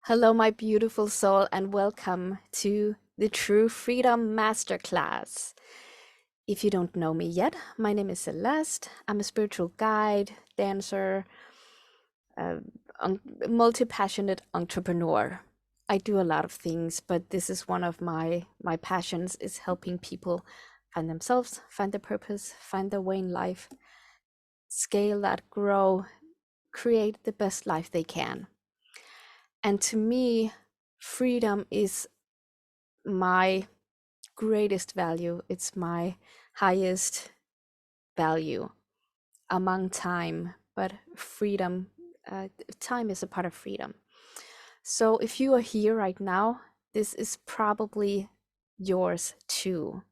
Hello, my beautiful soul, and welcome to the True Freedom Masterclass. If you don't know me yet, my name is Celeste. I'm a spiritual guide, dancer, uh, multi-passionate entrepreneur. I do a lot of things, but this is one of my passions is helping people find themselves, find their purpose, find their way in life, scale that, grow, create the best life they can. And to me, freedom is my greatest value. It's my highest value among time, but freedom, time is a part of freedom. So if you are here right now, this is probably yours too.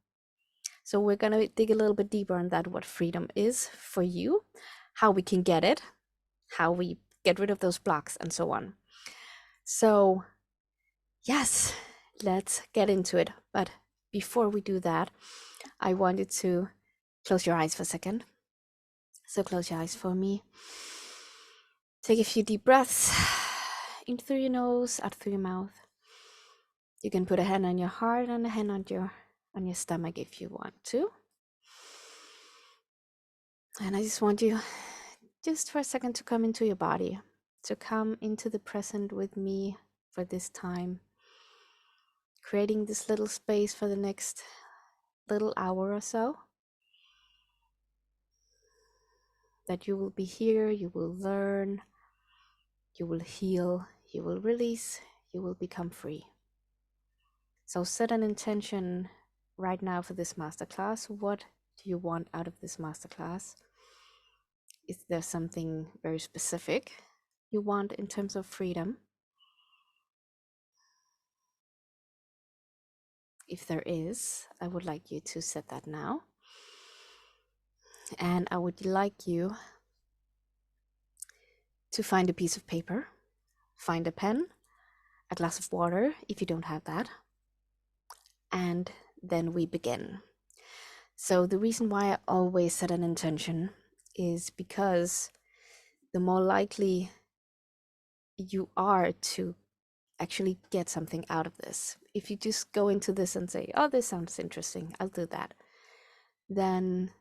So we're going to dig a little bit deeper on that, what freedom is for you, how we can get it, how we get rid of those blocks, and so on. So, yes, let's get into it. But before we do that, I wanted to close your eyes for a second. So close your eyes for me. Take a few deep breaths in through your nose, out through your mouth. You can put a hand on your heart and a hand on your stomach if you want to. And I just want you just for a second to come into your body, to come into the present with me for this time, creating this little space for the next little hour or so. That you will be here, you will learn, you will heal, you will release, you will become free. So set an intention right now for this masterclass. What do you want out of this masterclass? Is there something very specific you want in terms of freedom? If there is, I would like you to set that now. And I would like you to find a piece of paper, find a pen, a glass of water if you don't have that, and then we begin. So the reason why I always set an intention is because the more likely you are to actually get something out of this. If you just go into this and say, oh, this sounds interesting, I'll do that, then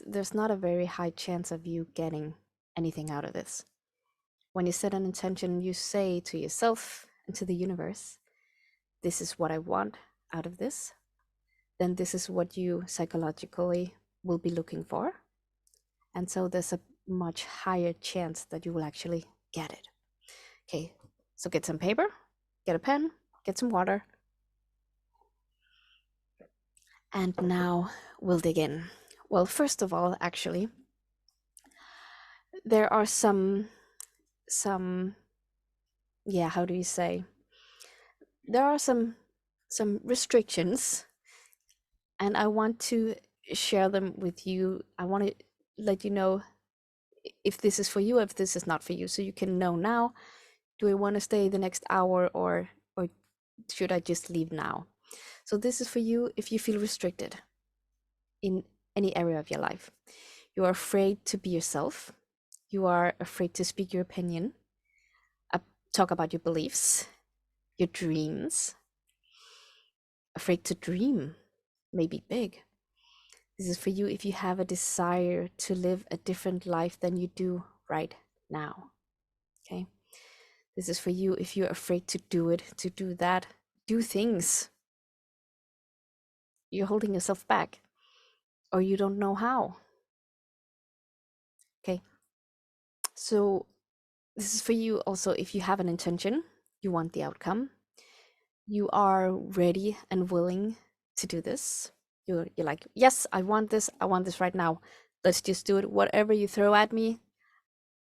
there's not a very high chance of you getting anything out of this. When you set an intention, you say to yourself and to the universe, this is what I want out of this, then this is what you psychologically will be looking for. And so there's a much higher chance that you will actually get it. Okay, so get some paper, get a pen, get some water. And now we'll dig in. Well, first of all, actually, there are some, yeah, how do you say? There are some restrictions, and I want to share them with you. I want to let you know if this is for you, if this is not for you, so you can know now. Do I want to stay the next hour, or should I just leave now? So this is for you if you feel restricted in any area of your life. You are afraid to be yourself. You are afraid to speak your opinion, talk about your beliefs, your dreams, afraid to dream, maybe big. This is for you if you have a desire to live a different life than you do right now. Okay. This is for you if you're afraid to do it, to do that, do things. You're holding yourself back, or you don't know how. Okay. So this is for you also if you have an intention, you want the outcome, you are ready and willing to do this. You're like, yes, I want this right now. Let's just do it. Whatever you throw at me,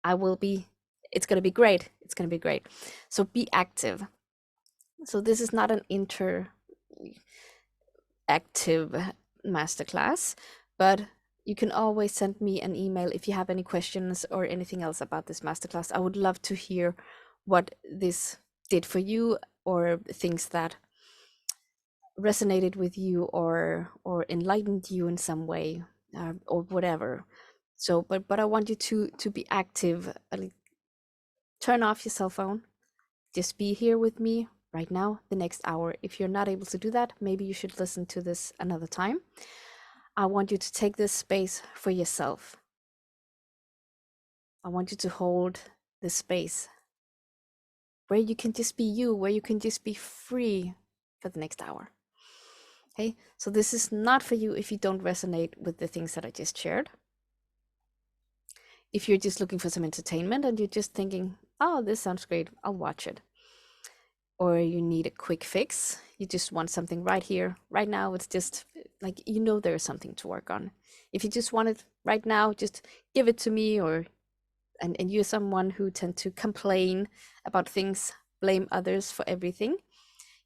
it's gonna be great. It's gonna be great. So be active. So this is not an interactive masterclass, but you can always send me an email if you have any questions or anything else about this masterclass. I would love to hear what this did for you, or things that resonated with you or enlightened you in some way, or whatever. So but I want you to be active. Turn off your cell phone, Just be here with me right now, the next hour. If you're not able to do that, maybe you should listen to this another time. I want you to take this space for yourself. I want you to hold this space where you can just be you, where you can just be free for the next hour. Okay, so this is not for you if you don't resonate with the things that I just shared. If you're just looking for some entertainment and you're just thinking, oh, this sounds great, I'll watch it. Or you need a quick fix, you just want something right here, right now, it's just like, there's something to work on. If you just want it right now, just give it to me. And you're someone who tend to complain about things, blame others for everything.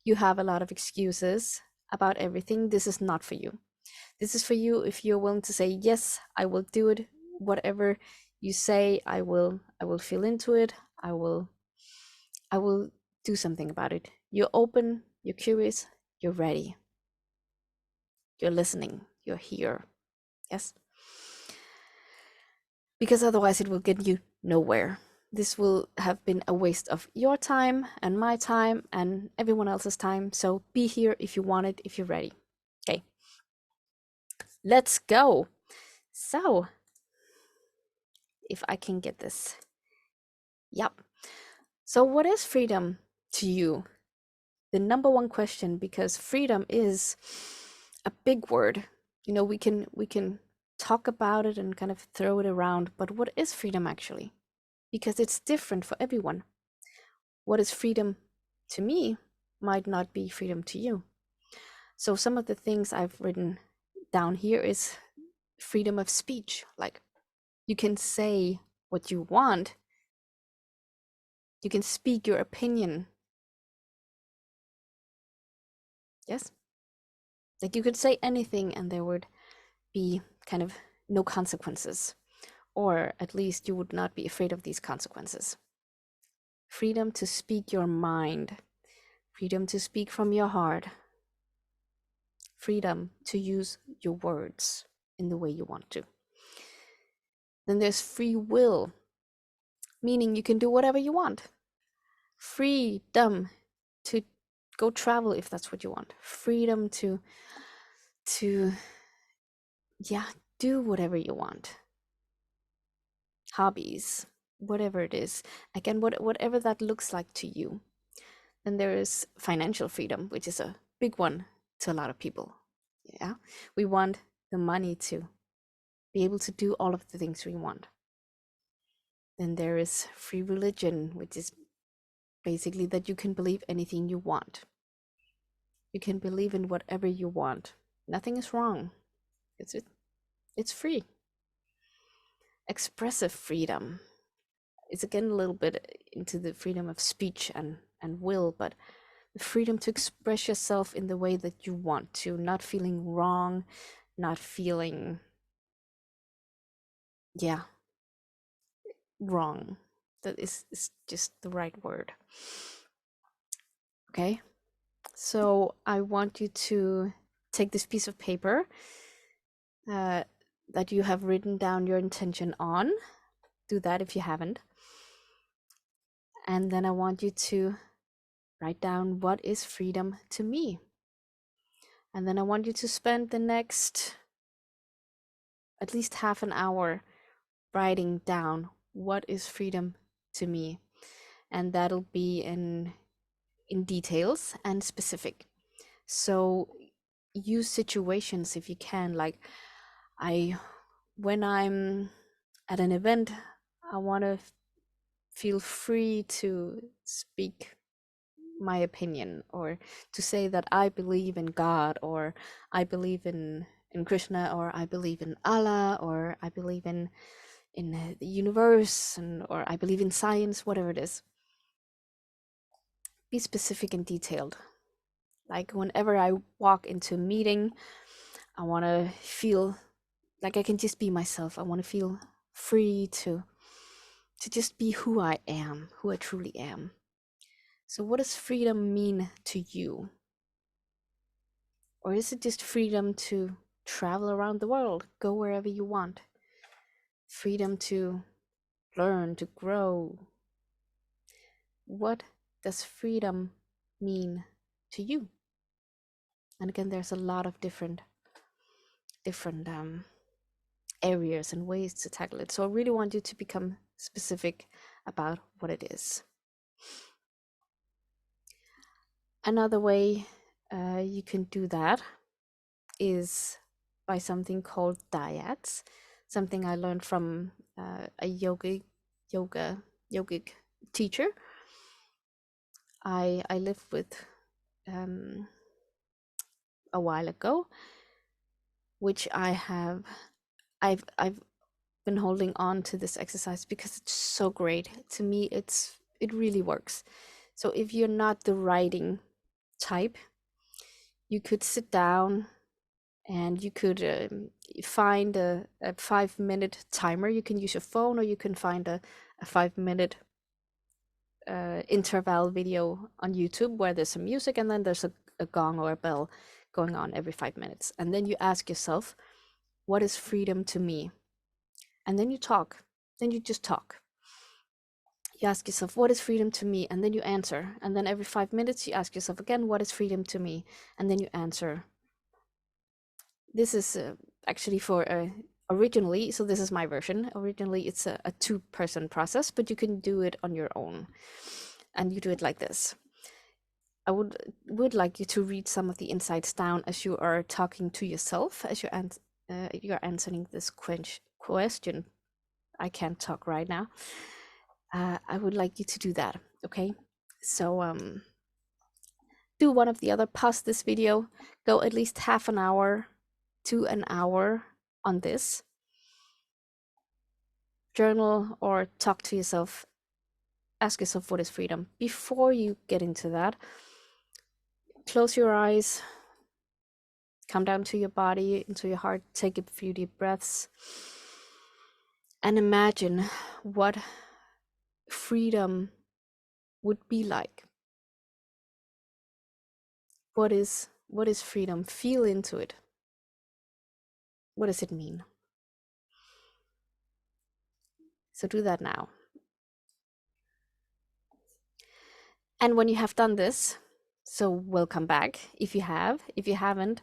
You have a lot of excuses about everything. This is not for you. This is for you if you're willing to say, yes, I will do it. Whatever you say, I will feel into it. I will do something about it. You're open, you're curious, you're ready. You're listening, you're here. Yes? Because otherwise it will get you nowhere. This will have been a waste of your time and my time and everyone else's time. So be here if you want it, if you're ready. Okay, let's go. So, if I can get this. Yep. So, what is freedom to you? The number one question, because freedom is a big word. We can talk about it and kind of throw it around, but what is freedom actually? Because it's different for everyone. What is freedom to me might not be freedom to you. So some of the things I've written down here is freedom of speech. Like, you can say what you want. You can speak your opinion. Yes? Like, you could say anything and there would be kind of no consequences. Or at least you would not be afraid of these consequences. Freedom to speak your mind. Freedom to speak from your heart. Freedom to use your words in the way you want to. Then there's free will, meaning you can do whatever you want. Freedom to go travel if that's what you want. Freedom to do whatever you want. Hobbies, whatever it is. Again, whatever that looks like to you. Then there is financial freedom, which is a big one to a lot of people. Yeah, we want the money to be able to do all of the things we want. Then there is free religion, which is basically that you can believe anything you want. You can believe in whatever you want. Nothing is wrong. It's free. Expressive freedom. It's again a little bit into the freedom of speech and will, but the freedom to express yourself in the way that you want to, not feeling wrong, not feeling wrong. That is just the right word. Okay, so I want you to take this piece of paper that you have written down your intention on. Do that if you haven't. And then I want you to write down, what is freedom to me? And then I want you to spend the next at least half an hour writing down, what is freedom to me? And that'll be in details and specific. So use situations if you can. Like, when I'm at an event, I want to feel free to speak my opinion, or to say that I believe in God, or I believe in Krishna, or I believe in Allah, or I believe in the universe, or I believe in science, whatever it is. Be specific and detailed. Like, whenever I walk into a meeting, I want to feel like I can just be myself. I want to feel free to just be who I am, who I truly am. So what does freedom mean to you? Or is it just freedom to travel around the world, go wherever you want? Freedom to learn, to grow? What does freedom mean to you? And again, there's a lot of different areas and ways to tackle it. So I really want you to become specific about what it is. Another way you can do that is by something called dyads, something I learned from a yogic teacher I lived with a while ago, which I've been holding on to this exercise because it's so great. To me, it really works. So if you're not the writing type, you could sit down and you could find a 5-minute timer. You can use your phone, or you can find a 5-minute interval video on YouTube where there's some music and then there's a gong or a bell going on every 5 minutes. And then you ask yourself, what is freedom to me? And then you talk. Then you just talk. You ask yourself, what is freedom to me? And then you answer. And then every 5 minutes, you ask yourself again, what is freedom to me? And then you answer. This is actually for originally, so this is my version. Originally, it's a 2-person process, but you can do it on your own. And you do it like this. I would like you to read some of the insights down as you are talking to yourself, as you're answering this question. I can't talk right now. I would like you to do that, okay? So do one of the other, pause this video, go at least half an hour to an hour on this. Journal or talk to yourself. Ask yourself, what is freedom? Before you get into that, close your eyes, come down to your body, into your heart, take a few deep breaths, and imagine what freedom would be like. What is freedom? Feel into it. What does it mean? So do that now. And when you have done this, so welcome back. If you have, if you haven't,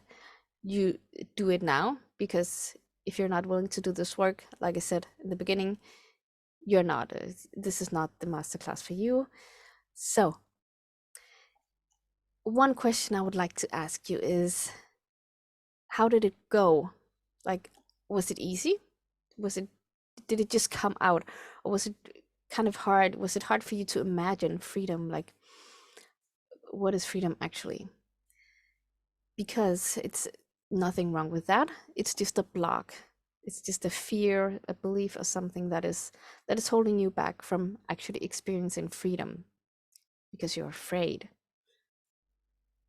you do it now, because if you're not willing to do this work, like I said in the beginning, you're not. This is not the masterclass for you. So one question I would like to ask you is, how did it go? Like, was it easy? Did it just come out? Or was it kind of hard? Was it hard for you to imagine freedom? Like, what is freedom actually? Because it's nothing wrong with that. It's just a block. It's just a fear, a belief, or something that is holding you back from actually experiencing freedom, because you're afraid.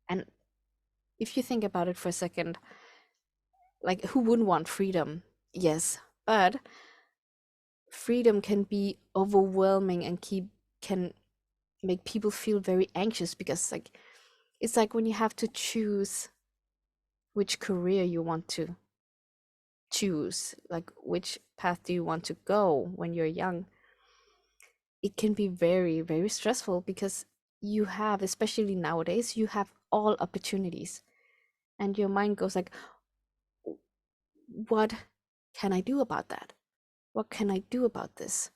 And if you think about it for a second, like, who wouldn't want freedom? Yes, but freedom can be overwhelming and can make people feel very anxious, because like, it's like when you have to choose which career you want to choose, like which path do you want to go when you're young. It can be very, very stressful, because you have, especially nowadays, you have all opportunities, and your mind goes like, what can I do about that? What can I do about this?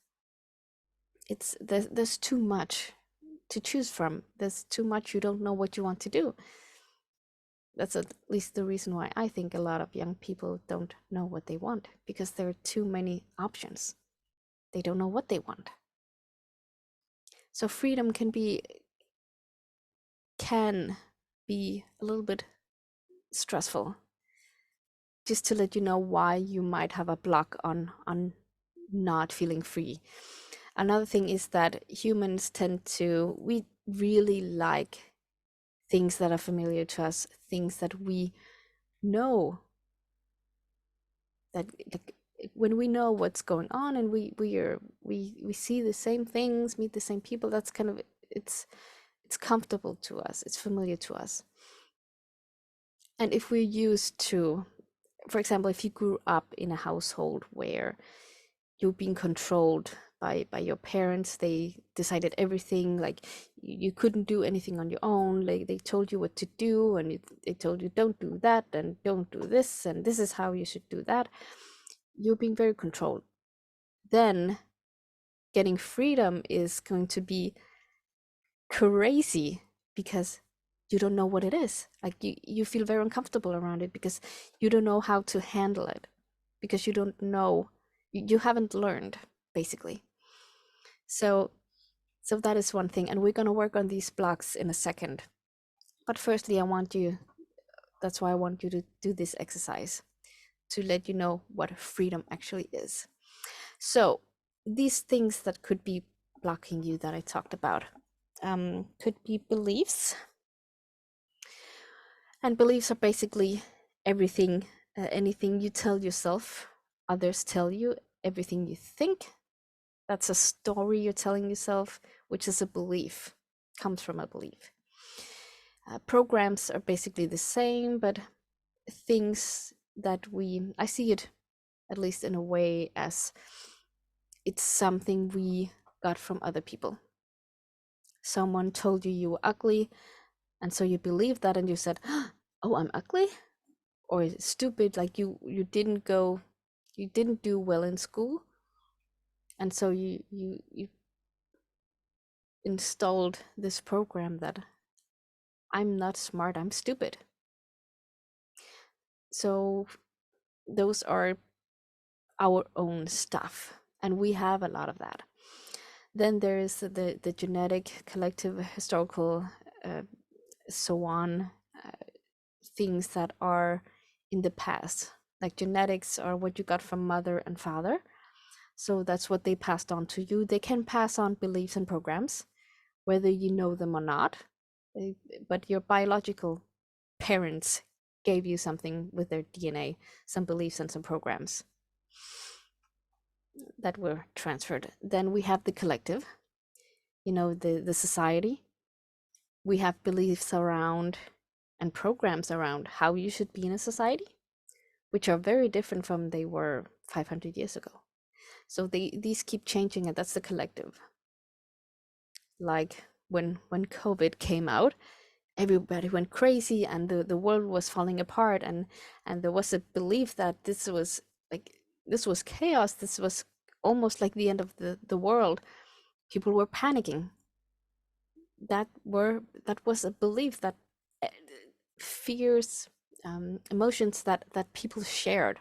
There's too much to choose from. There's too much. You don't know what you want to do. That's at least the reason why I think a lot of young people don't know what they want, because there are too many options. They don't know what they want. So freedom can be a little bit stressful. Just to let you know why you might have a block on not feeling free. Another thing is that humans we really like things that are familiar to us, things that we know, that like, when we know what's going on, and we see the same things, meet the same people, that's kind of, it's comfortable to us, it's familiar to us. And if we're used to, for example, if you grew up in a household where you're being controlled by your parents. They decided everything, like you couldn't do anything on your own. Like they told you what to do, and they told you don't do that and don't do this, and this is how you should do that. You're being very controlled. Then getting freedom is going to be crazy because you don't know what it is. Like you feel very uncomfortable around it because you don't know how to handle it, because you don't know, you haven't learned, basically. So that is one thing, and we're going to work on these blocks in a second. But firstly, that's why I want you to do this exercise, to let you know what freedom actually is. So these things that could be blocking you that I talked about could be beliefs. And beliefs are basically everything, anything you tell yourself, others tell you, everything you think. That's a story you're telling yourself, which is a belief, comes from a belief. Programs are basically the same, but things that I see it at least in a way as it's something we got from other people. Someone told you you were ugly, and so you believed that, and you said, "Oh, I'm ugly," or stupid, like you didn't do well in school, and so you installed this program that I'm not smart, I'm stupid. So those are our own stuff, and we have a lot of that. Then there is the genetic, collective, historical, uh, so on, things that are in the past. Like genetics are what you got from mother and father, so that's what they passed on to you. They can pass on beliefs and programs, whether you know them or not, uh, but your biological parents gave you something with their DNA, some beliefs and some programs that were transferred. Then we have the collective, the society. We have beliefs around and programs around how you should be in a society, which are very different from they were 500 years ago. So these keep changing, and that's the collective. Like when COVID came out, everybody went crazy, and the world was falling apart, and there was a belief that this was chaos, this was almost like the end of the world. People were panicking. That was a belief, that uh, fears, emotions that people shared.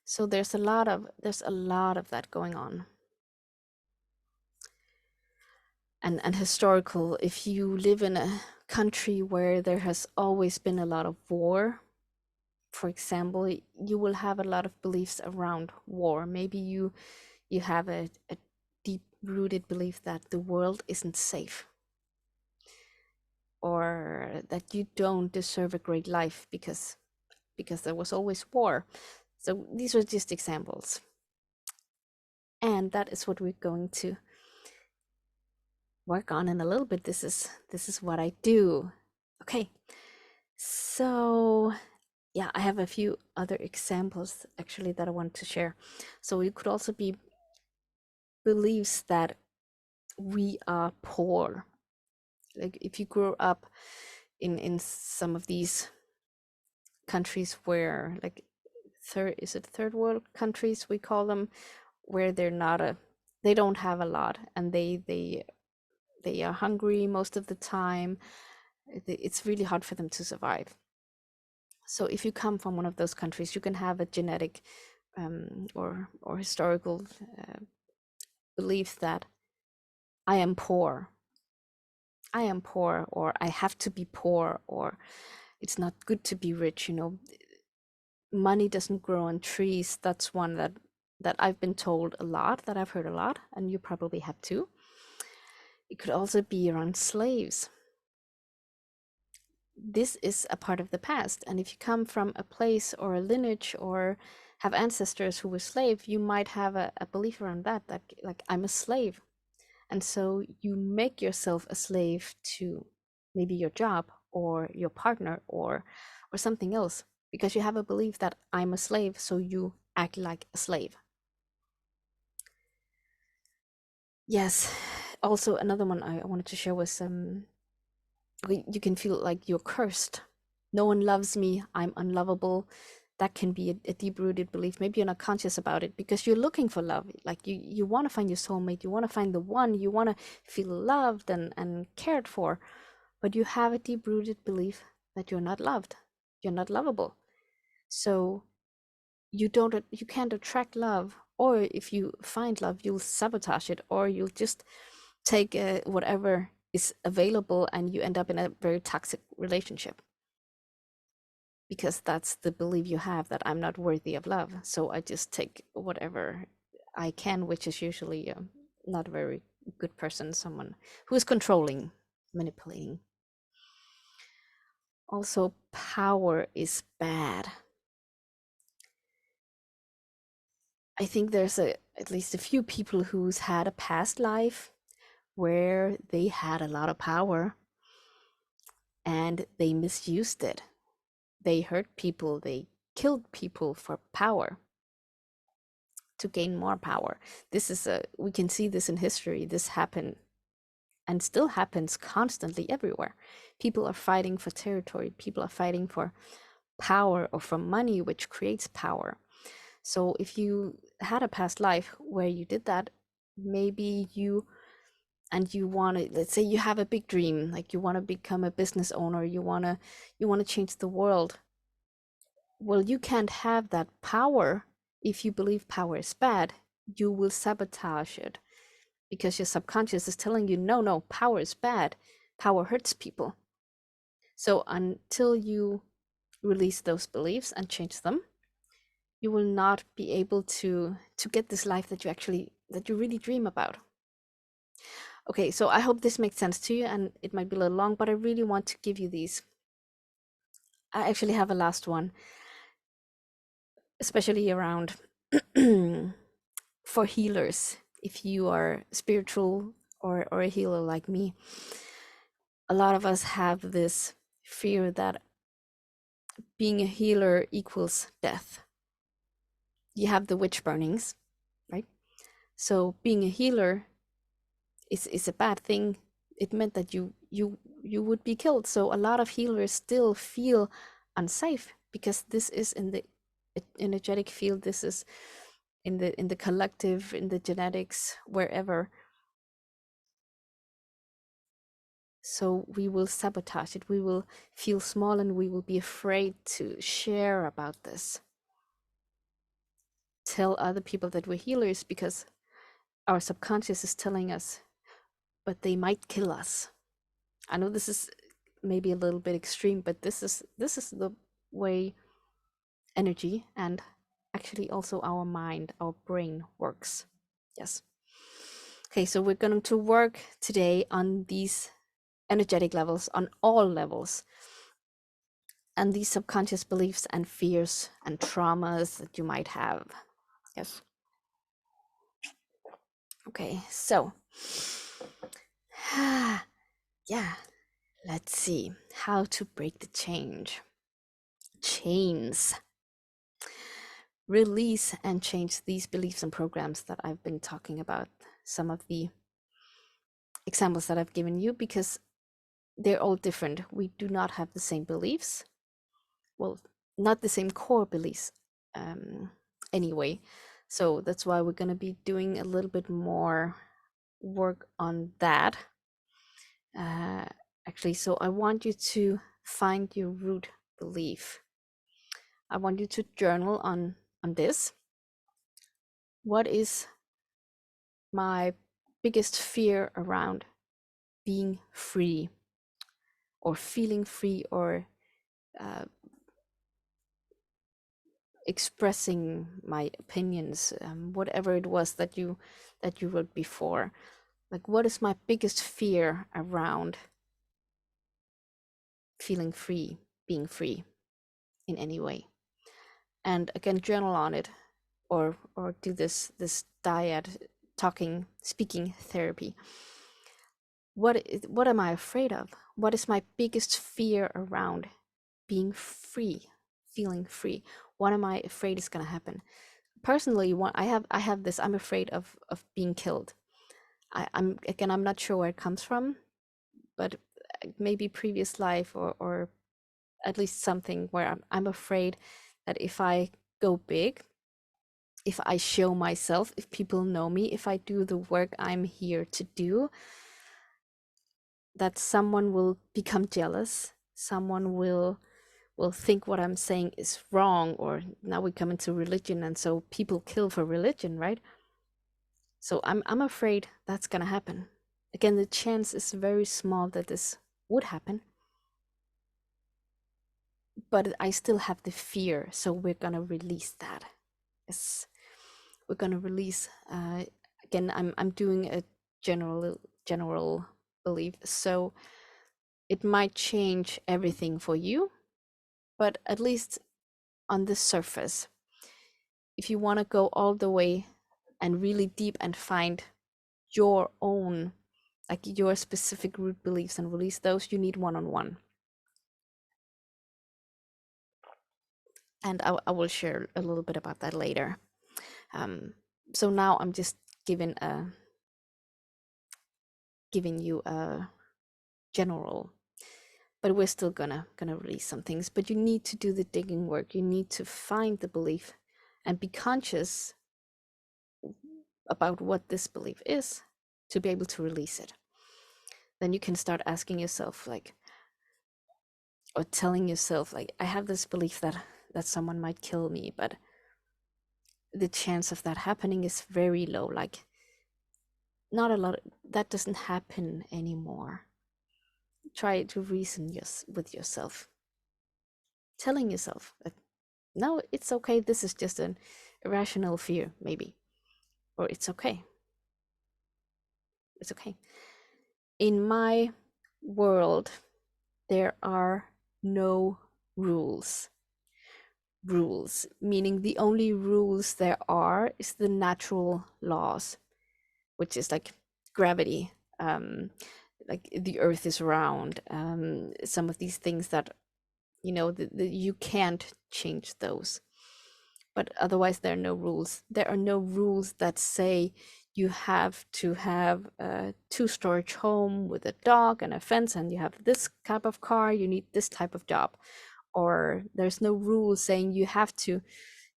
So there's a lot of that going on. And historical, if you live in a country where there has always been a lot of war, for example, you will have a lot of beliefs around war. Maybe you have a deep rooted belief that the world isn't safe, or that you don't deserve a great life because there was always war. So these are just examples, and that is what we're going to work on in a little bit. This is what I do. Okay, so yeah, I have a few other examples actually that I want to share. So it could also be beliefs that we are poor. Like if you grew up in some of these countries where, like, third world countries we call them, where they don't have a lot, and they are hungry most of the time. It's really hard for them to survive. So if you come from one of those countries, you can have a genetic or historical belief that I am poor. I am poor, or I have to be poor, or it's not good to be rich. Money doesn't grow on trees. That's one that I've been told a lot, that I've heard a lot, and you probably have too. It could also be around slaves. This is a part of the past, and if you come from a place or a lineage or have ancestors who were slave, you might have a belief around that like I'm a slave, and so you make yourself a slave to maybe your job or your partner or something else, because you have a belief that I'm a slave, so you act like a slave. Yes. Also, another one I wanted to share was you can feel like you're cursed. No one loves me. I'm unlovable. That can be a deep-rooted belief. Maybe you're not conscious about it because you're looking for love. Like you want to find your soulmate. You want to find the one. You want to feel loved and cared for. But you have a deep-rooted belief that you're not loved. You're not lovable. So you can't attract love, or if you find love, you'll sabotage it, or you'll just take whatever is available and you end up in a very toxic relationship because that's the belief you have that I'm not worthy of love. So I just take whatever I can, which is usually not a very good person, someone who is controlling, manipulating. Also, power is bad. I think there's at least a few people who's had a past life where they had a lot of power and they misused it. They hurt people, they killed people for power, to gain more power. This is we can see this in history. This happened and still happens constantly everywhere. People are fighting for territory, people are fighting for power or for money, which creates power. So if you had a past life where you did that, maybe you want to, let's say you have a big dream, like you want to become a business owner, you want to change the world. Well, you can't have that power if you believe power is bad. You will sabotage it because your subconscious is telling you, no, no, power is bad. Power hurts people. So until you release those beliefs and change them, you will not be able to get this life that you really dream about. Okay, so I hope this makes sense to you, and it might be a little long, but I really want to give you these. I actually have a last one, especially around for healers. If you are spiritual or a healer like me, a lot of us have this fear that being a healer equals death. You have the witch burnings, right? So being a healer is a bad thing. It meant that you would be killed. So a lot of healers still feel unsafe because this is in the energetic field. This is in the collective, in the genetics, wherever. So we will sabotage it. We will feel small and we will be afraid to share about this. Tell other people that we're healers because our subconscious is telling us, but they might kill us. I know this is maybe a little bit extreme, but this is the way energy and actually also our mind, our brain works. Yes. Okay, so we're going to work today on these energetic levels, on all levels, and these subconscious beliefs and fears and traumas that you might have. Yes. Okay, so yeah, let's see how to break the chains. Release and change these beliefs and programs that I've been talking about, some of the examples that I've given you, because they're all different. We do not have the same beliefs. Well, not the same core beliefs anyway. So that's why we're going to be doing a little bit more work on that. Uh, Actually, so I want you to find your root belief. I want you to journal on this. What is my biggest fear around being free or feeling free or uh, expressing my opinions, whatever it was that you wrote before? Like, what is my biggest fear around feeling free, being free in any way? And again, journal on it, or do this dyad, speaking therapy. What am I afraid of? What is my biggest fear around being free, feeling free? What am I afraid is going to happen? Personally, I have this. I'm afraid of being killed. I'm not sure where it comes from, but maybe previous life, or at least something where I'm afraid that if I go big, if I show myself, if people know me, if I do the work I'm here to do, that someone will become jealous, someone will think what I'm saying is wrong, or now we come into religion, and so people kill for religion, right? So I'm afraid that's gonna happen. Again, the chance is very small that this would happen, but I still have the fear. So we're gonna release that. Yes, we're gonna release. Again, I'm doing a general belief, so it might change everything for you, but at least on the surface, if you want to go all the way and really deep and find your own, like your specific root beliefs, and release those, you need one-on-one. And I will share a little bit about that later. So now I'm just giving you a general, but we're still gonna release some things. But you need to do the digging work. You need to find the belief and be conscious about what this belief is to be able to release it. Then you can start asking yourself, like, or telling yourself, like, I have this belief that someone might kill me, but the chance of that happening is very low. Like, not a lot. That doesn't happen anymore. Try to reason with yourself, telling yourself that no, it's okay. This is just an irrational fear, maybe, or it's okay. It's okay. In my world, there are no rules. Rules, meaning the only rules there are is the natural laws, which is like gravity, like the earth is round, some of these things that, you can't change those. But otherwise, there are no rules. There are no rules that say you have to have a two-storage home with a dog and a fence, and you have this type of car, you need this type of job. Or there's no rule saying you have to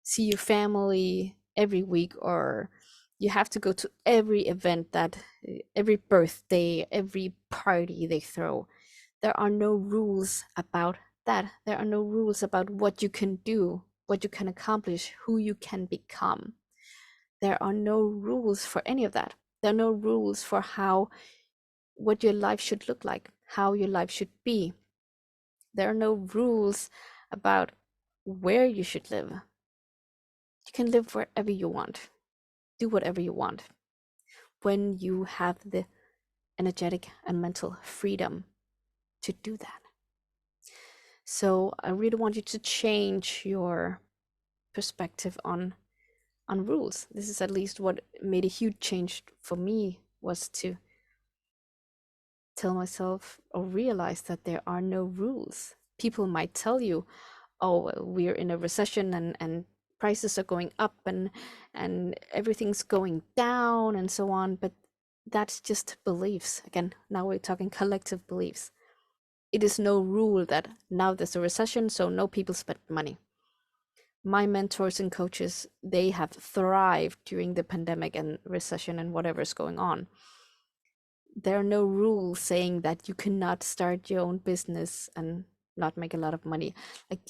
see your family every week, or you have to go to every event, that every birthday, every party they throw. There are no rules about that. There are no rules about what you can do, what you can accomplish, who you can become. There are no rules for any of that. There are no rules for what your life should look like, how your life should be. There are no rules about where you should live. You can live wherever you want, do whatever you want, when you have the energetic and mental freedom to do that. So I really want you to change your perspective on rules. This is at least what made a huge change for me, was to tell myself or realize that there are no rules. People might tell you, oh, we're in a recession, and prices are going up, and everything's going down, and so on, but that's just beliefs. Again, now we're talking collective beliefs. It is no rule that now there's a recession, so no people spend money. My mentors and coaches, they have thrived during the pandemic and recession and whatever's going on. There are no rules saying that you cannot start your own business and not make a lot of money. Like,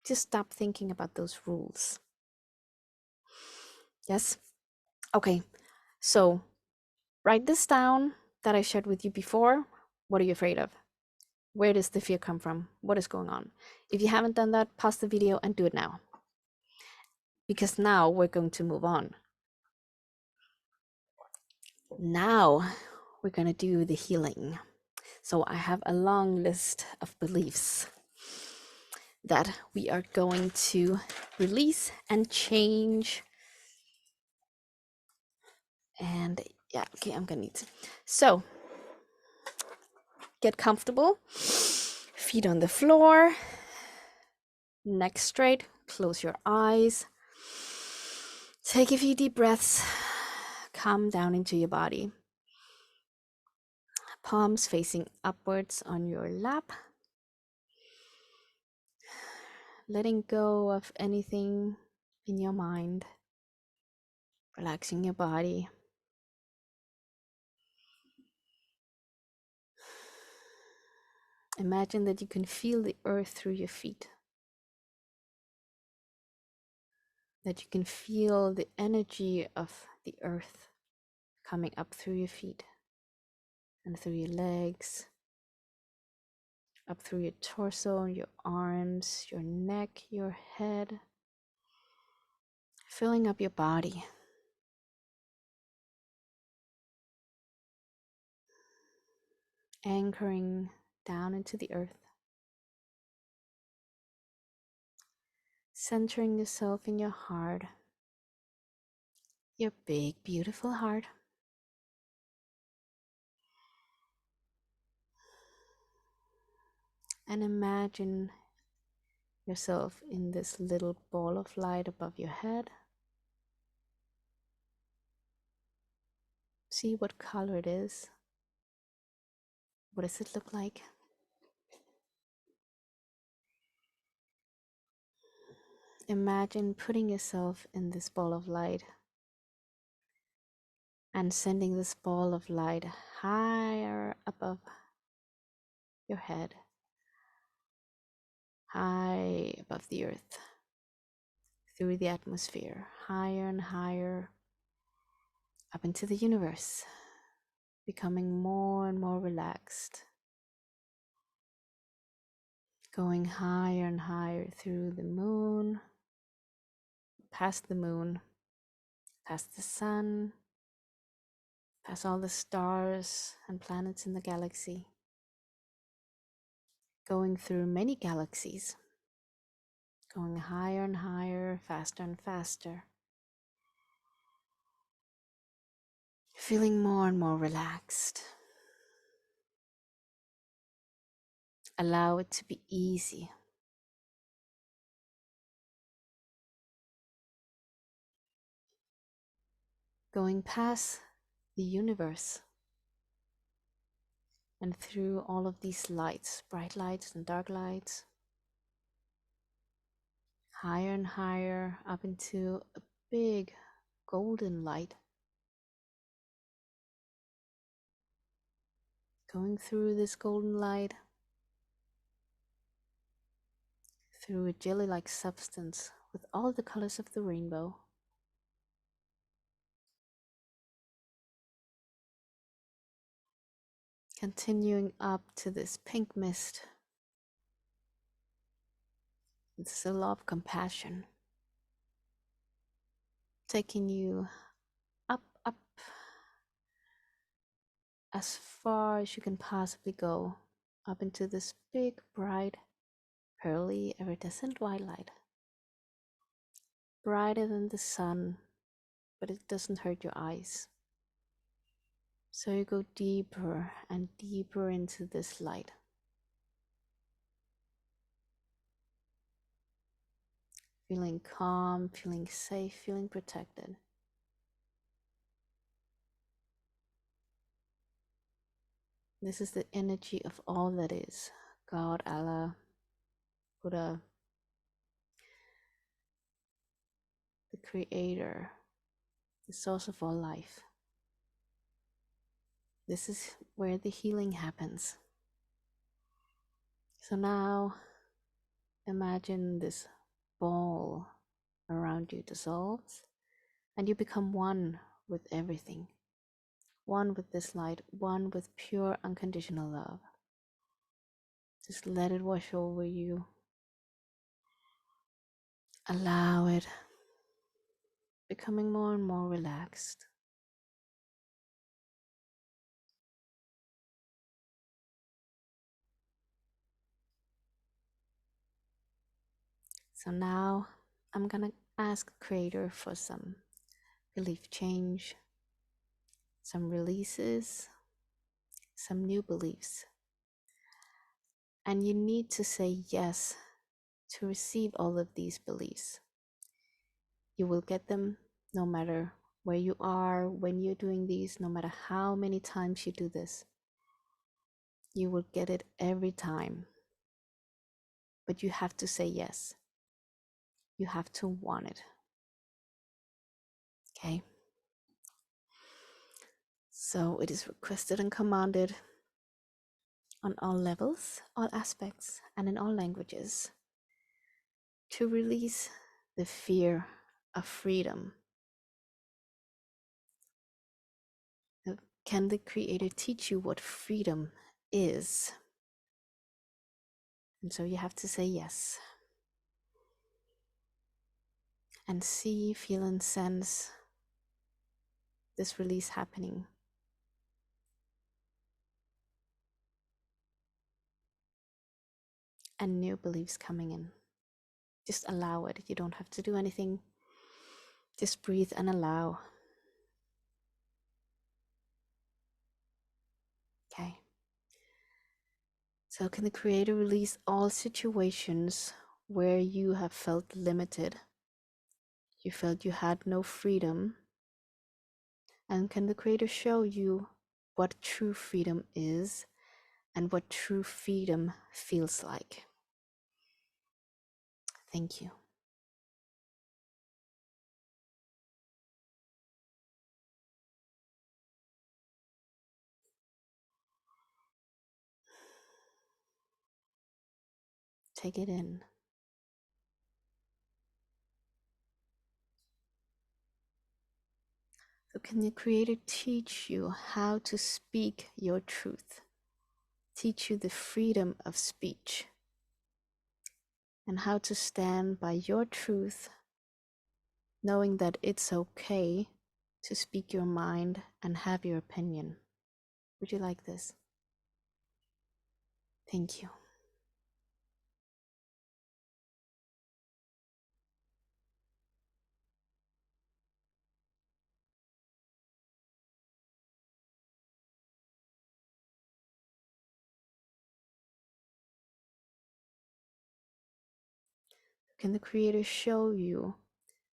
just stop thinking about those rules. Yes? Okay, so write this down that I shared with you before. What are you afraid of? Where does the fear come from? What is going on? If you haven't done that, pause the video and do it now. Because now we're going to move on. Now we're going to do the healing. So I have a long list of beliefs that we are going to release and change. And yeah, okay, I'm gonna need to. So get comfortable, feet on the floor, neck straight, close your eyes, take a few deep breaths, come down into your body. Palms facing upwards on your lap. Letting go of anything in your mind. Relaxing your body. Imagine that you can feel the earth through your feet. That you can feel the energy of the earth coming up through your feet and through your legs, up through your torso, your arms, your neck, your head, filling up your body. Anchoring down into the earth. Centering yourself in your heart, your big, beautiful heart. And imagine yourself in this little ball of light above your head. See what color it is. What does it look like? Imagine putting yourself in this ball of light and sending this ball of light higher above your head, high above the earth, through the atmosphere, higher and higher up into the universe, becoming more and more relaxed, going higher and higher through the moon, past the moon, past the sun, past all the stars and planets in the galaxy, going through many galaxies, going higher and higher, faster and faster, feeling more and more relaxed. Allow it to be easy. Going past the universe and through all of these lights, bright lights and dark lights, higher and higher up into a big golden light. Going through this golden light, through a jelly-like substance with all the colors of the rainbow. Continuing up to this pink mist. It's a lot of compassion. Taking you up, up, as far as you can possibly go, up into this big, bright, pearly, iridescent white light. Brighter than the sun, but it doesn't hurt your eyes. So you go deeper and deeper into this light. Feeling calm, feeling safe, feeling protected. This is the energy of all that is. God, Allah, Buddha, the creator, the source of all life. This is where the healing happens. So now imagine this ball around you dissolves and you become one with everything. One with this light, one with pure unconditional love. Just let it wash over you. Allow it, becoming more and more relaxed. So now I'm gonna ask the Creator for some belief change, some releases, some new beliefs. And you need to say yes to receive all of these beliefs. You will get them no matter where you are when you're doing these, no matter how many times you do this. You will get it every time. But you have to say yes. You have to want it. Okay? So it is requested and commanded on all levels, all aspects, and in all languages to release the fear of freedom. Can the Creator teach you what freedom is? And so you have to say yes. And see, feel, and sense this release happening. And new beliefs coming in. Just allow it. You don't have to do anything. Just breathe and allow. Okay. So can the Creator release all situations where you have felt limited? You felt you had no freedom. And can the Creator show you what true freedom is and what true freedom feels like? Thank you. Take it in. So can the Creator teach you how to speak your truth? Teach you the freedom of speech and how to stand by your truth, knowing that it's okay to speak your mind and have your opinion. Would you like this? Thank you. Can the Creator show you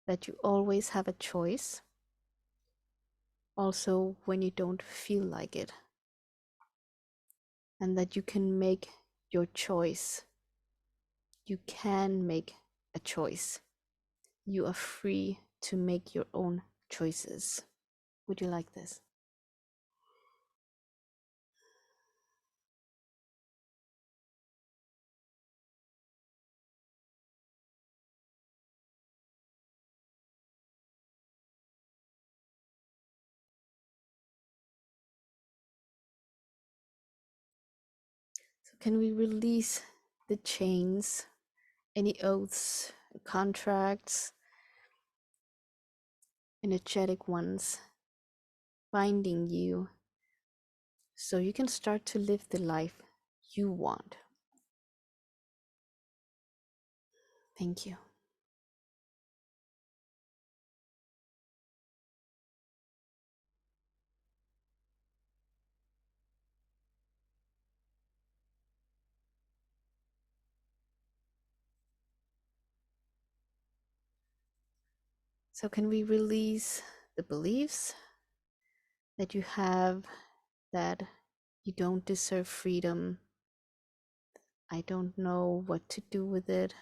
that you always have a choice, also when you don't feel like it, and that you can make your choice? You can make a choice. You are free to make your own choices. Would you like this? So can we release the chains, any oaths, contracts, energetic ones, binding you so you can start to live the life you want? Thank you. So can we release the beliefs that you have that you don't deserve freedom? I don't know what to do with it.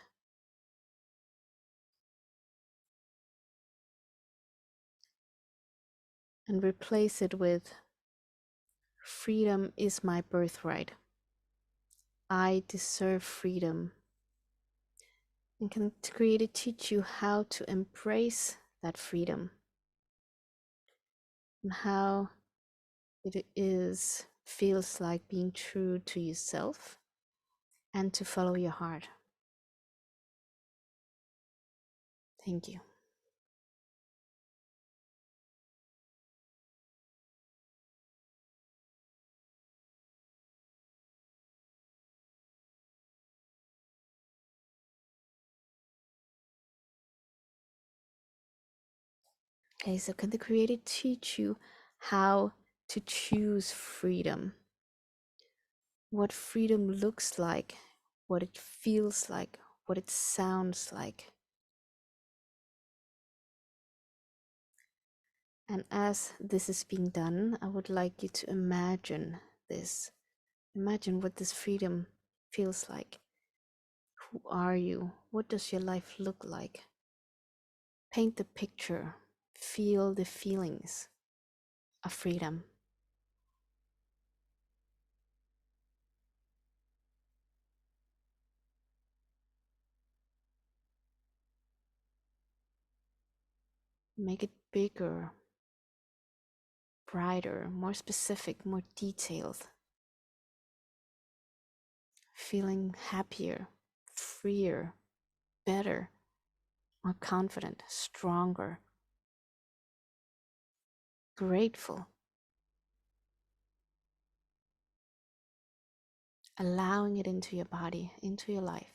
And replace it with freedom is my birthright. I deserve freedom. And can the Creator teach you how to embrace that freedom and how it feels like being true to yourself and to follow your heart. Thank you. Okay, so can the Creator teach you how to choose freedom? What freedom looks like, what it feels like, what it sounds like. And as this is being done, I would like you to imagine this. Imagine what this freedom feels like. Who are you? What does your life look like? Paint the picture. Feel the feelings of freedom. Make it bigger, brighter, more specific, more detailed. Feeling happier, freer, better, more confident, stronger, grateful. Allowing it into your body, into your life.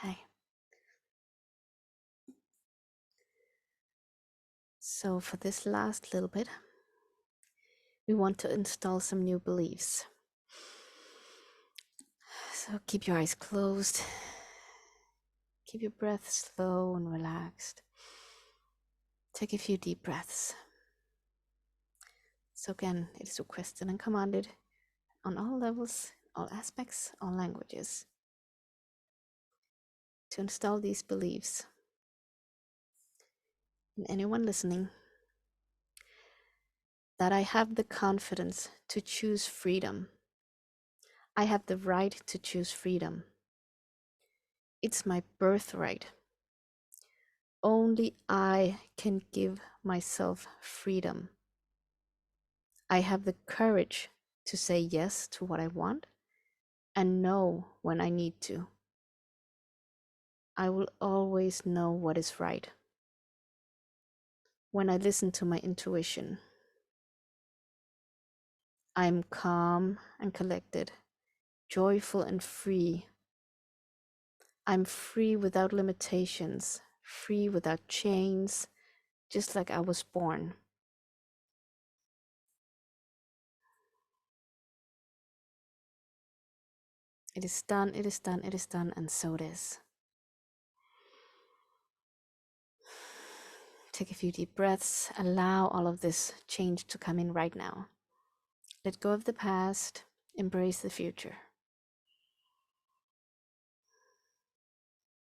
Okay. So for this last little bit, we want to install some new beliefs. So keep your eyes closed. Keep your breath slow and relaxed. Take a few deep breaths. So again, it is requested and commanded on all levels, all aspects, all languages to install these beliefs in anyone listening, that I have the confidence to choose freedom. I have the right to choose freedom. It's my birthright. Only I can give myself freedom. I have the courage to say yes to what I want and no when I need to. I will always know what is right. When I listen to my intuition, I am calm and collected, joyful and free. I'm free without limitations, free without chains, just like I was born. It is done, it is done, it is done, and so it is. Take a few deep breaths. Allow all of this change to come in right now. Let go of the past. Embrace the future.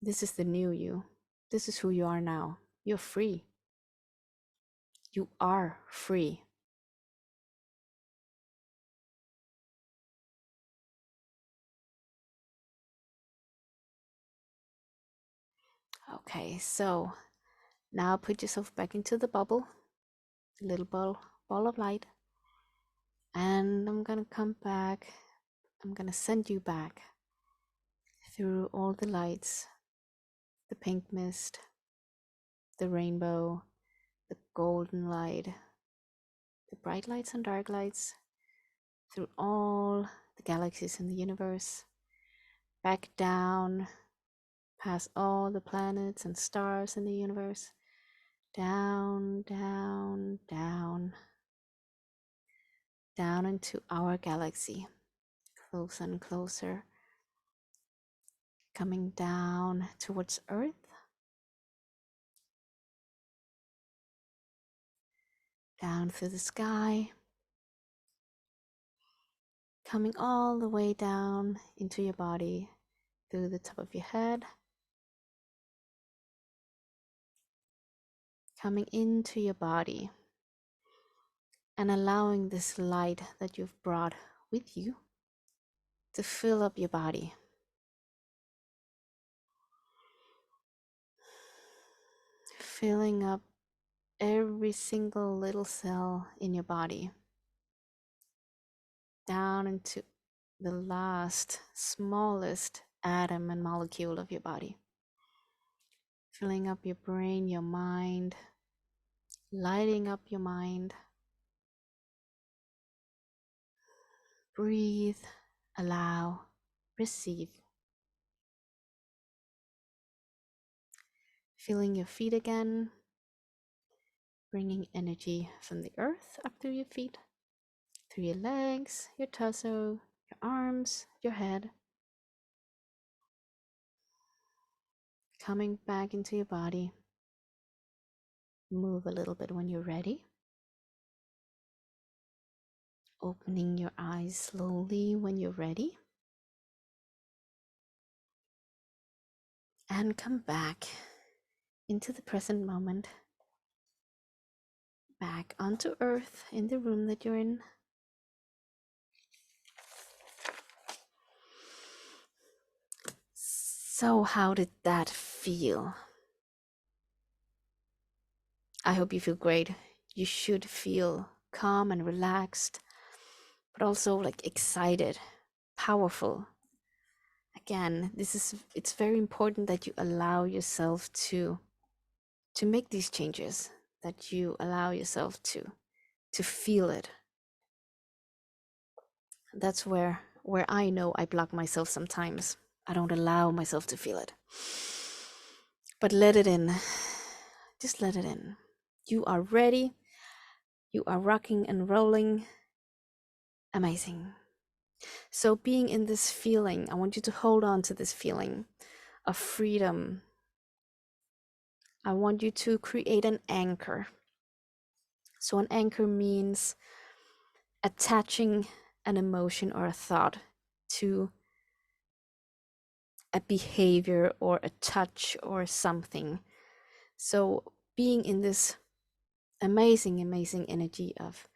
This is the new you. This is who you are now. You're free. You are free. Okay, so now put yourself back into the bubble, the little ball of light. And I'm gonna come back. I'm gonna send you back through all the lights, the pink mist, the rainbow, the golden light, the bright lights and dark lights, through all the galaxies in the universe, back down, past all the planets and stars in the universe, down, down, down, down into our galaxy, closer and closer, coming down towards Earth, down through the sky, coming all the way down into your body, through the top of your head, coming into your body, and allowing this light that you've brought with you to fill up your body. Filling up every single little cell in your body, down into the last, smallest atom and molecule of your body. Filling up your brain, your mind, lighting up your mind. Breathe, allow, receive. Feeling your feet again. bringing energy from the earth up through your feet, through your legs, your torso, your arms, your head, coming back into your body. Move a little bit when you're ready. Opening your eyes slowly when you're ready. And come back into the present moment. Back onto earth in the room that you're in. So, how did that feel? I hope you feel great. You should feel calm and relaxed, but also like excited, powerful. Again, it's very important that you allow yourself to make these changes, that you allow yourself to feel it. That's where I know I block myself sometimes. I don't allow myself to feel it. But let it in. Just let it in. You are ready. You are rocking and rolling. Amazing. So being in this feeling, I want you to hold on to this feeling of freedom. I want you to create an anchor. So an anchor means attaching an emotion or a thought to a behavior or a touch or something. So being in this amazing energy of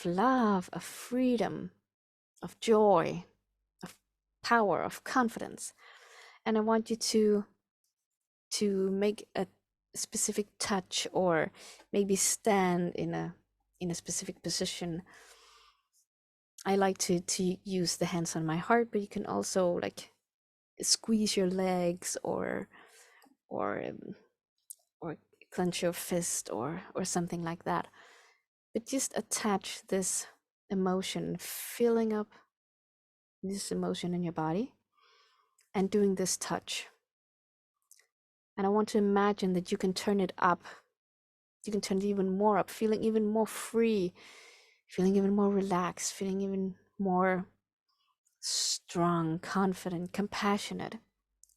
love, of freedom, of joy, of power, of confidence. And I want you to make a specific touch, or maybe stand in a specific position. I like to use the hands on my heart, but you can also like squeeze your legs or um, or clench your fist or something like that. But just attach this emotion, filling up this emotion in your body and doing this touch. And I want to imagine that you can turn it up. You can turn it even more up, feeling even more free, feeling even more relaxed, feeling even more strong, confident, compassionate,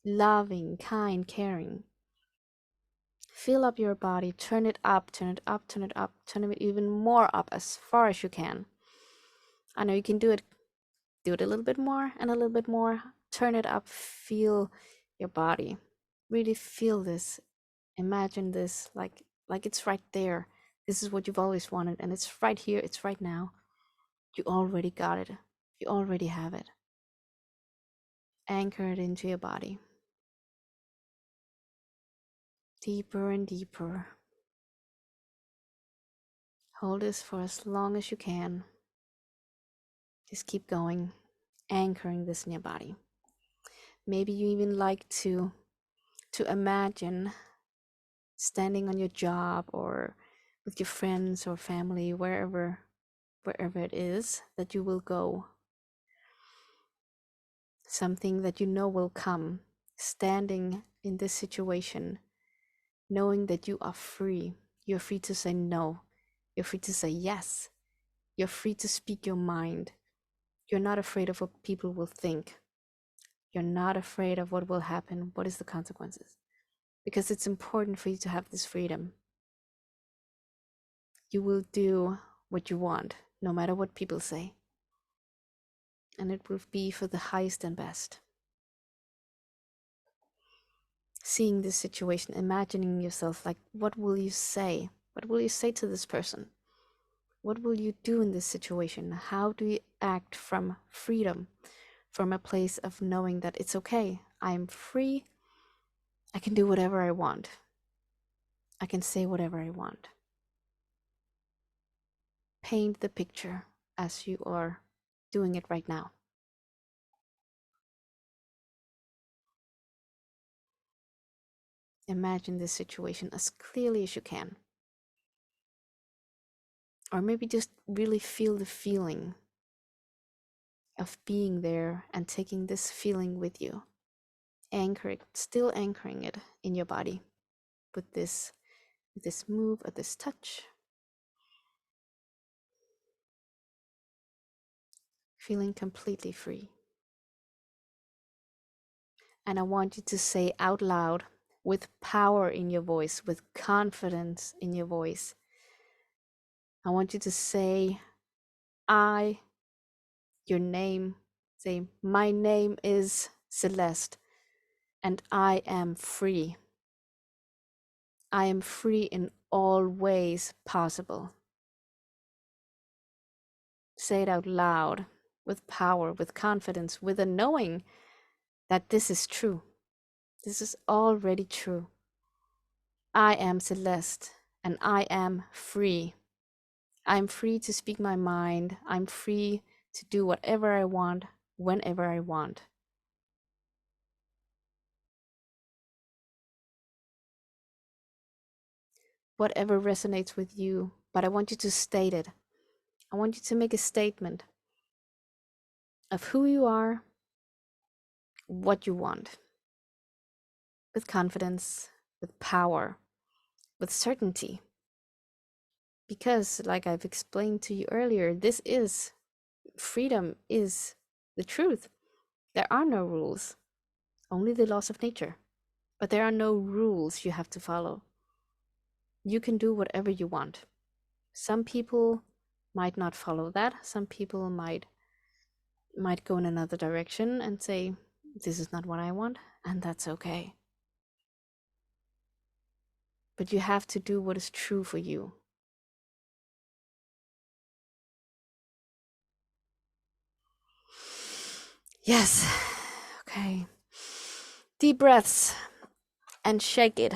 loving, kind, caring. Fill up your body, turn it up, turn it up, turn it up, turn it even more up as far as you can. I know you can do it. Do it a little bit more and a little bit more. Turn it up, feel your body. Really feel this. Imagine this like it's right there. This is what you've always wanted, and it's right here, it's right now. You already got it. You already have it. Anchor it into your body. Deeper and deeper. Hold this for as long as you can. Just keep going, anchoring this in your body. Maybe you even like to imagine standing on your job or with your friends or family, wherever it is that you will go. Something that you know will come, standing in this situation, knowing that you are free. You're free to say no. You're free to say yes. You're free to speak your mind. You're not afraid of what people will think. You're not afraid of what will happen. What is the consequences? Because it's important for you to have this freedom. You will do what you want, no matter what people say. And it will be for the highest and best. Seeing this situation, imagining yourself like, what will you say? What will you say to this person? What will you do in this situation? How do you act from freedom, from a place of knowing that it's okay? I'm free. I can do whatever I want. I can say whatever I want. Paint the picture as you are doing it right now. Imagine this situation as clearly as you can. Or maybe just really feel the feeling of being there and taking this feeling with you. Anchor it, still anchoring it in your body with this with this move or this touch. Feeling completely free. And I want you to say out loud, with power in your voice, with confidence in your voice. I want you to say, your name. Say, my name is Celeste, and I am free. I am free in all ways possible. Say it out loud, with power, with confidence, with a knowing that this is true. This is already true. I am Celeste, and I am free. I'm free to speak my mind. I'm free to do whatever I want, whenever I want. Whatever resonates with you, but I want you to state it. I want you to make a statement of who you are, what you want, with confidence, with power, with certainty. Because, like I've explained to you earlier, freedom is the truth. There are no rules, only the laws of nature. But there are no rules you have to follow. You can do whatever you want. Some people might not follow that. Some people might go in another direction and say, this is not what I want, and that's okay. But you have to do what is true for you. Yes. Okay. Deep breaths and shake it.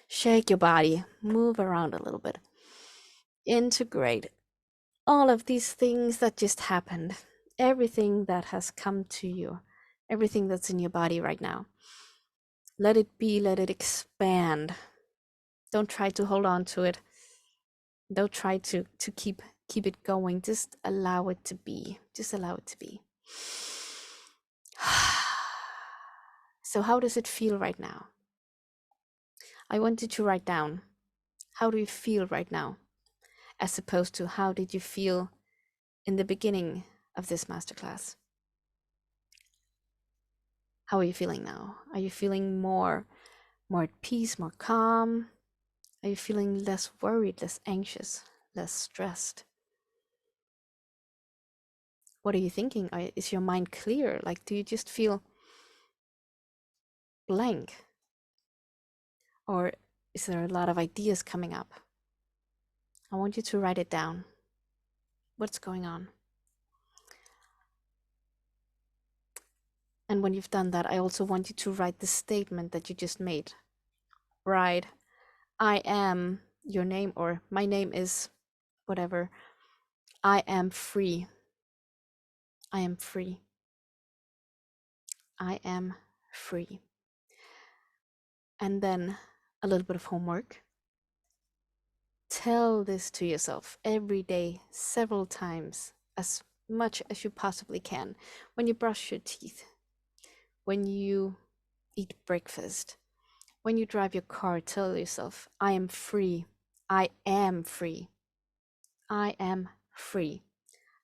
Shake your body. Move around a little bit. Integrate all of these things that just happened. Everything that has come to you. Everything that's in your body right now. Let it be. Let it expand. Don't try to hold on to it. Don't try to keep it going. Just allow it to be. Just allow it to be. So how does it feel right now? I want you to write down, how do you feel right now? As opposed to how did you feel in the beginning of this masterclass? How are you feeling now? Are you feeling more at peace, more calm? Are you feeling less worried, less anxious, less stressed? What are you thinking? Is your mind clear? Like, do you just feel blank? Or is there a lot of ideas coming up? I want you to write it down. What's going on? And when you've done that, I also want you to write the statement that you just made. Write, I am your name, or my name is whatever. I am free. I am free. I am free. And then a little bit of homework. Tell this to yourself every day, several times, as much as you possibly can. When you brush your teeth, when you eat breakfast, when you drive your car, tell yourself, I am free. I am free. I am free.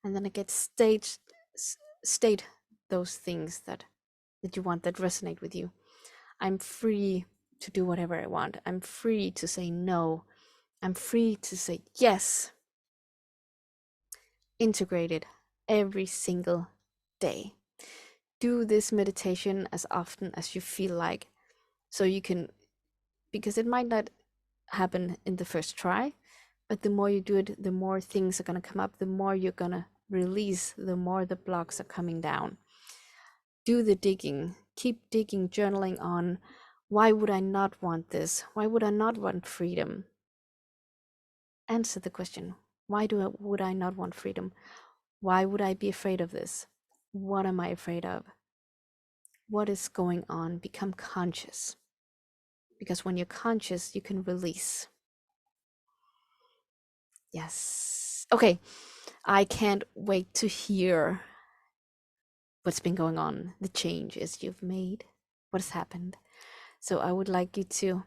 And then again, state those things that you want, that resonate with you. I'm free to do whatever I want. I'm free to say no. I'm free to say yes. Integrate it every single day. Do this meditation as often as you feel like, so you can, because it might not happen in the first try, but the more you do it, the more things are going to come up, the more you're going to release, the more the blocks are coming down. Do the digging, keep digging, journaling on, why would I not want this? Why would I not want freedom? Answer the question, would I not want freedom? Why would I be afraid of this? What am I afraid of? What is going on? Become conscious. Because when you're conscious, you can release. Yes. Okay. I can't wait to hear what's been going on, the changes you've made, what has happened. So I would like you to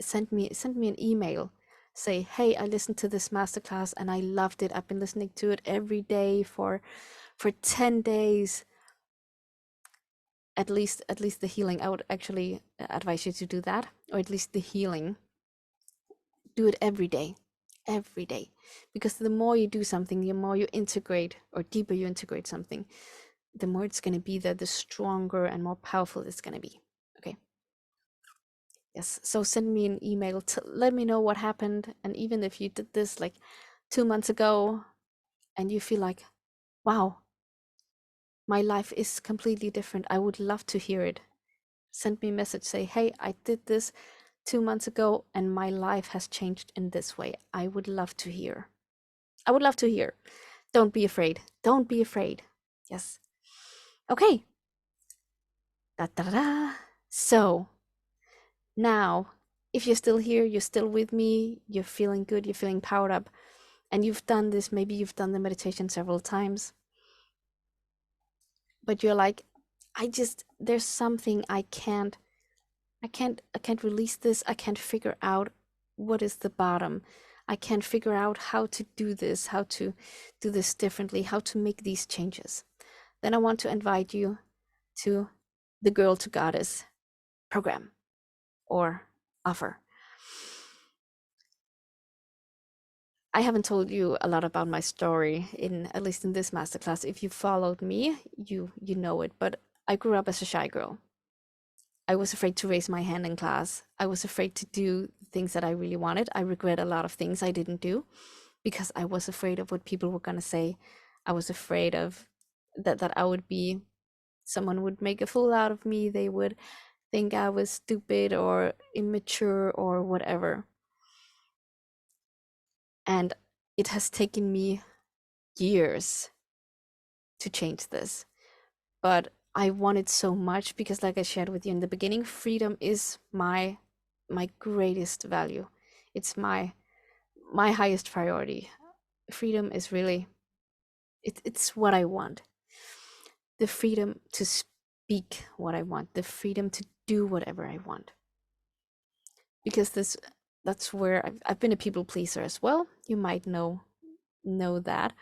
send me an email. Say, hey, I listened to this masterclass and I loved it. I've been listening to it every day for 10 days. At least the healing. I would actually advise you to do that, or at least the healing. Do it every day, because the more you do something, the more you integrate, or deeper you integrate something, the more it's going to be there, the stronger and more powerful it's going to be. Okay. Yes. So send me an email to let me know what happened. And even if you did this like 2 months ago and you feel like, wow, my life is completely different, I would love to hear it. Send me a message, say, hey, I did this 2 months ago and my life has changed in this way. I would love to hear. I would love to hear. Don't be afraid. Don't be afraid. Yes. Okay. Da, da, da, da. So now, if you're still here, you're still with me, you're feeling good, you're feeling powered up, and you've done this, maybe you've done the meditation several times, but you're like, there's something I can't release this. I can't figure out what is the bottom. I can't figure out how to do this, how to do this differently, how to make these changes. Then I want to invite you to the Girl to Goddess program or offer. I haven't told you a lot about my story, in at least in this masterclass. If you followed me, you know it, but I grew up as a shy girl. I was afraid to raise my hand in class. I was afraid to do things that I really wanted. I regret a lot of things I didn't do because I was afraid of what people were going to say. I was afraid of that I would be, someone would make a fool out of me. They would think I was stupid or immature or whatever. And it has taken me years to change this. But I want it so much because, like I shared with you in the beginning, freedom is my greatest value. It's my highest priority. Freedom is really it's what I want. The freedom to speak what I want, the freedom to do whatever I want. Because that's where I've been a people pleaser as well. You might know that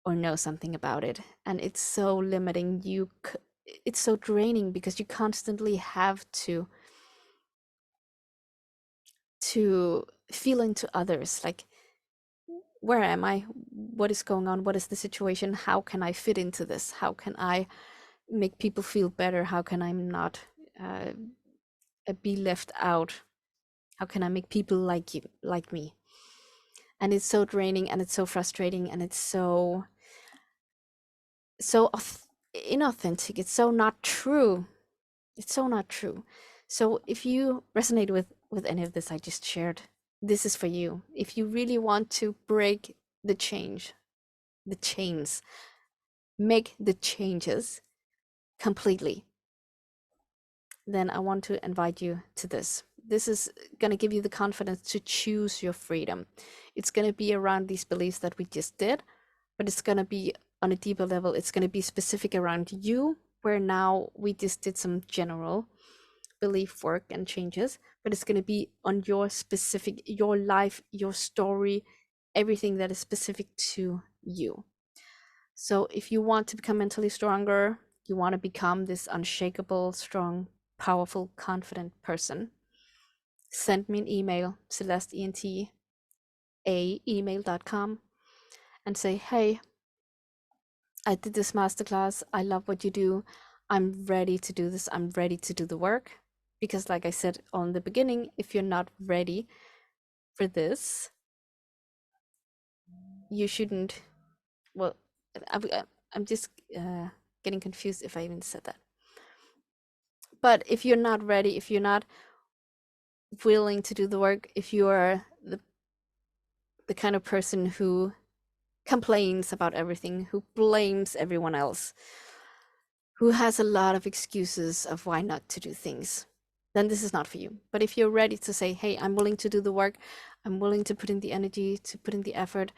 or know something about it, and it's so limiting. It's so draining because you constantly have to feel into others, like, where am I, what is going on, what is the situation, how can I fit into this, how can I make people feel better, how can I not uh, be left out, how can I make people like me. And it's so draining and it's so frustrating and it's so inauthentic. It's so not true. It's so not true. So if you resonate with any of this I just shared, this is for you. If you really want to break the chains, make the changes completely, then I want to invite you to this. This is going to give you the confidence to choose your freedom. It's going to be around these beliefs that we just did, but it's going to be on a deeper level. It's going to be specific around you, where now we just did some general belief work and changes, but it's going to be on your specific, your life, your story, everything that is specific to you. So if you want to become mentally stronger, you want to become this unshakable, strong, powerful, confident person, send me an email, celesteent@email.com, and say, hey, I did this masterclass. I love what you do. I'm ready to do this. I'm ready to do the work. Because, like I said on the beginning, if you're not ready for this, you shouldn't. Well, I'm just getting confused if I even said that. But if you're not ready, if you're not willing to do the work, if you are the kind of person who complains about everything, who blames everyone else, who has a lot of excuses of why not to do things, then this is not for you. But if you're ready to say, hey, I'm willing to do the work, I'm willing to put in the energy, to put in the effort,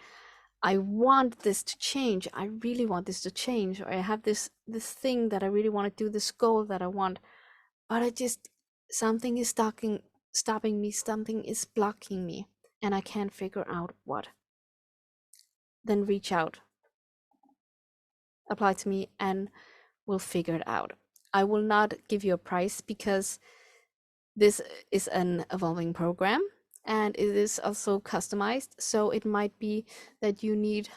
I want this to change, I really want this to change, or I have this thing that I really want to do, this goal that I want, but I just something is stopping me, something is blocking me, and I can't figure out what, then reach out, apply to me, and we'll figure it out. I will not give you a price because this is an evolving program and it is also customized. So it might be that you need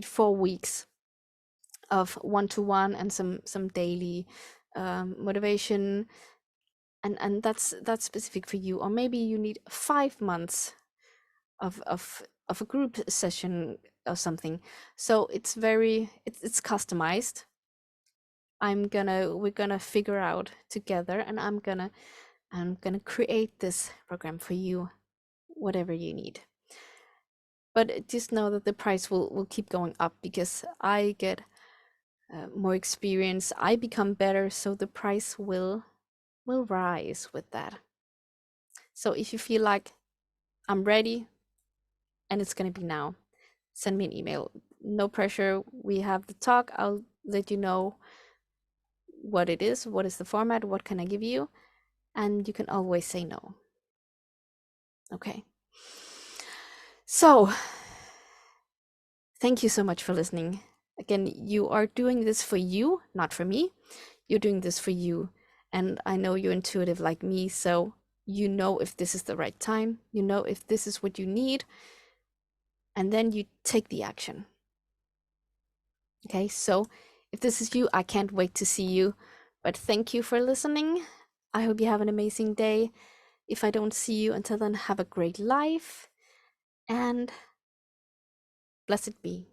4 weeks of one-to-one and some daily motivation, and that's specific for you. Or maybe you need 5 months of a group session or something. So it's customized. We're gonna figure out together, and I'm gonna create this program for you, whatever you need. But just know that the price will keep going up because I get more experience, I become better, so the price will rise with that. So if you feel like I'm ready and it's gonna be now, send me an email. No pressure. We have the talk. I'll let you know what it is, what is the format, what can I give you, and you can always say no. Okay. So, thank you so much for listening. Again, you are doing this for you, not for me. You're doing this for you. And I know you're intuitive like me, so you know if this is the right time, you know if this is what you need, and then you take the action. Okay, so if this is you, I can't wait to see you. But thank you for listening. I hope you have an amazing day. If I don't see you until then, have a great life and blessed be.